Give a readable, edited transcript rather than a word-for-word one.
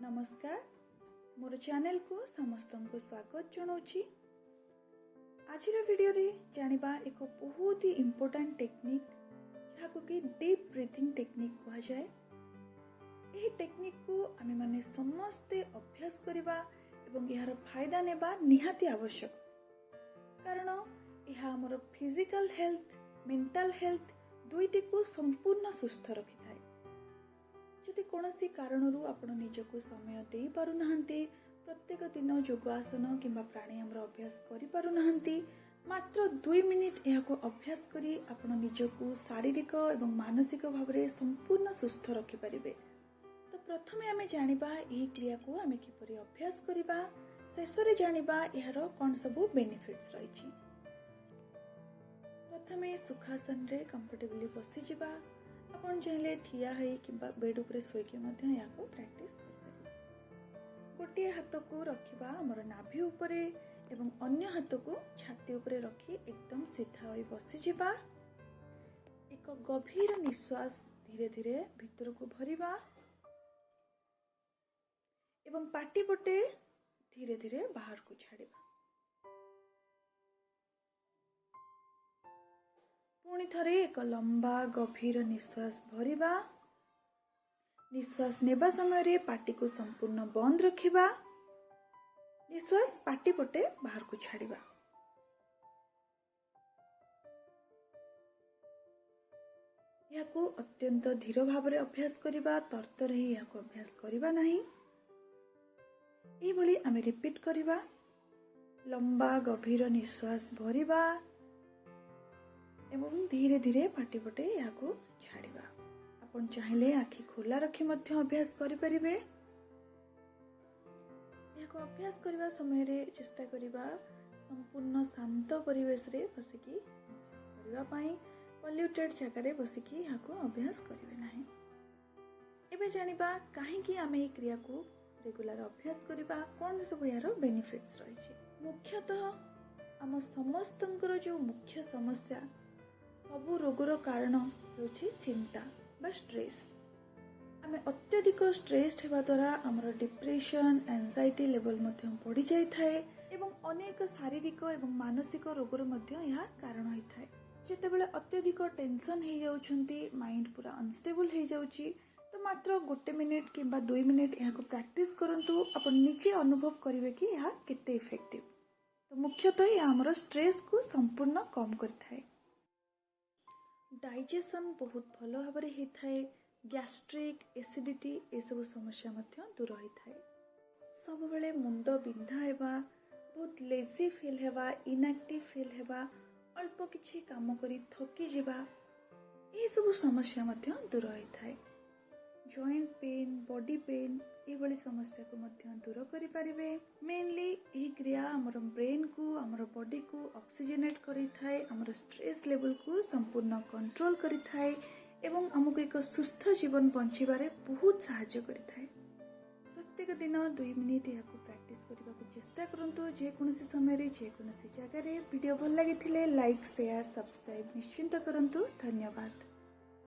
नमस्कार मोर चैनल को समस्त को स्वागत जनाऊँगी। आज वीडियो रे जानिबा एक बहुत ही इम्पोर्टेंट टेक्निक जहाँ कि डीप ब्रीथिंग टेक्निक कहा जाए। यह टेक्निक को आमे माने समस्ते अभ्यास करबा एवं यार फायदा नेबा निहाती आवश्यक, कारण यह हमर फिजिकल हेल्थ मेंटल हेल्थ दुईटी को संपूर्ण सुस्थ रखि थाए। जदि कोनोसी कारणरू आपण निजको समय देई पारु नाहंती, प्रत्येक दिन योगासन किंबा प्राणायाम अभ्यास करि पारु नाहंती, मात्र 2 मिनिट यहाको अभ्यास करी आपण निजको शारीरिक एवं मानसिक भाव में संपूर्ण सुस्थ रखि परिबे। तो प्रथमे आमे जानिबा एही क्रिया को आमे किपरि अभ्यास करिबा, शेषरे जानिबा यार कोन सबु बेनिफिट्स रहिछि। प्रथमे सुखासन रे कंफर्टेबली बसी जिबा। आपण चाहिले ठिया है किंबा बेड उपरे सोइके मध्य याको प्रैक्टिस करि। गोटे हाथ को रखिबा हमर नाभि उपरे एवं अन्य हाथ को छाती उपरे रखी एकदम सीधा होई बसी जिबा। एक गभीर निश्वास धीरे धीरे भीतर को भरिबा एवं पाटी पटे धीरे धीरे बाहर को छाड़िबा। पुणी थरे एक लंबा गभीर निश्वास भरिबा। निश्वास नेबा समय रे पाटी को संपूर्ण बंद रखिबा। निश्वास पाटी पटे बाहर को छाड़िबा। याको अत्यंत धीर भाव रे अभ्यास करिबा, तरतर ही याको अभ्यास करिबा नहीं। एही भली आमे रिपीट करिबा। लंबा गभीर निश्वास भरिबा एवं धीरे धीरे पाटी पटे याको छाड़िबा। आपण चाहिले आखि खोला रखी मध्य अभ्यास करि परिबे। याको अभ्यास करिबा समय रे चेष्टा करिबा संपूर्ण शांत परिवेश रे बसिकी अभ्यास करिबा पई पॉल्यूटेड जगह रे बसिकी याको अभ्यास करिवे नाही। एबे जानिबा काहे कि आमे ए क्रिया को रेगुलर अभ्यास करिबा कोन सब यार बेनिफिट्स रहिछि। मुख्यतः आम समस्तंकर जो मुख्य समस्या सबु रोगर कारण होछि चिंता बा स्ट्रेस। आमे अत्यधिक स्ट्रेस हेबा द्वारा हमर डिप्रेशन एंजाइटी लेवल मध्य बढ़ी जाय थाए एवं अनेक शारीरिक एवं मानसिक रोगर मध्य यह कारण होई थाए। जेतेबेले अत्यधिक टेंशन हे जाउछंती, माइंड पूरा अनस्टेबल हे जाउची, तो मात्र 1 मिनिट किंबा 2 मिनिट यहाको प्रैक्टिस करंतु आपण निजे अनुभव करिवे कि यह केते इफेक्टिव। तो मुख्यतः यह हमर स्ट्रेस को संपूर्ण कम करथाए। डाइजेशन बहुत भल भाव में होता है। गैस्ट्रिक एसिडिटी ये सब समस्या मध्य दूर होता है। सब बेले मुंड बिंधा हेबा, बहुत लेजी फील हेबा, इनएक्टिव फील हेबा, अल्प किछि काम करी थकी जिबा, ये सब समस्या मध्य दूर होता है। जॉइंट पेन बॉडी पेन ये भली समस्या को मध्य दूर करि परिबे। मेनली यही क्रिया हमर ब्रेन को हमर बॉडी को ऑक्सीजनेट करि थाए, हमर स्ट्रेस लेवल को संपूर्ण कंट्रोल करि थाए एवं हमको एक सुस्थ जीवन बंचिबारे बहुत सहायता करि थाए। प्रत्येक दिन 2 मिनिट याको प्रैक्टिस करबा को चेष्टा करंतु। जे कोनोसी समय रे जे कोनोसी जगह रे वीडियो भल लागिथिले लाइक शेयर सब्सक्राइब निश्चिंत करंतु। धन्यवाद।